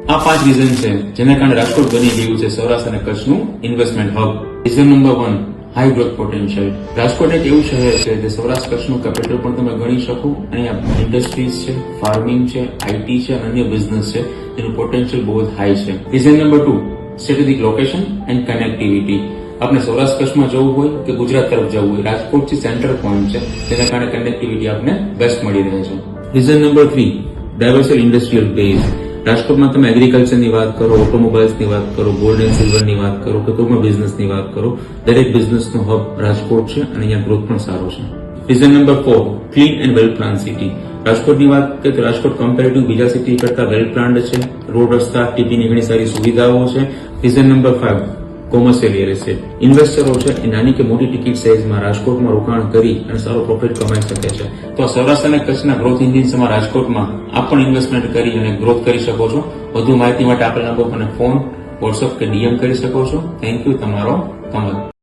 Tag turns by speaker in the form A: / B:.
A: આ 5 રીઝન છે જેના કારણે રાજકોટ બની ગયું છે સૌરાષ્ટ્ર અને કચ્છનું investment hub. Reason number 1, high growth potential. Rajkot એક એવું શહેર છે જે સૌરાષ્ટ્ર કચ્છનું કેપિટલ પણ તમે ગણી શકો. અહીંયા ઇન્ડસ્ટ્રીઝ છે, ફાર્મિંગ છે, આઈટી છે અને અન્ય બિઝનેસ છે જેનું પોટેન્શિયલ બહુ જ હાઈ છે. Reason number 2, strategic location and connectivity. આપણે સૌરાષ્ટ્ર કચ્છમાં જવું હોય કે ગુજરાત તરફ જવું હોય, રાજકોટ સેન્ટર પોઈન્ટ છે જેના કારણે કનેક્ટિવિટી આપને બેસ્ટ મળી રહે છે. Reason number 3, diverse industrial base. રાજકોટમાં તમે એગ્રીકલ્ચરની વાત કરો, ઓટોમોબાઈલ્સની વાત કરો, ગોલ્ડ એન્ડ સિલ્વરની વાત કરો કે કોઈ પણ બિઝનેસની વાત કરો, દરેક બિઝનેસનો હબ રાજકોટ છે અને અહીંયા ગ્રોથ પણ સારો છે. Reason number 4, clean and well plan city. રાજકોટની વાત કરીએ તો રાજકોટ કમ્પેરેટિવ બીજા સિટી કરતા વેલ પ્લાન્ડ છે. રોડ, રસ્તા, ટીપીની ઘણી સારી સુવિધાઓ છે. Reason number 5, commercial real estate. ઇન્વેસ્ટરો છે એ નાની કે મોટી ટિકિટ સાઇઝમાં રાજકોટમાં રોકાણ કરી અને સારો પ્રોફિટ કમાઈ શકે છે. તો સૌરાષ્ટ્ર અને કચ્છના ગ્રોથ એન્જિન્સમાં રાજકોટમાં આપ પણ ઇન્વેસ્ટમેન્ટ કરી અને ગ્રોથ કરી શકો છો. વધુ માહિતી માટે આપેલા નંબર પર ફોન, વોટ્સઅપ કે ડીએમ કરી શકો છો. Thank you. તમારો કમલ.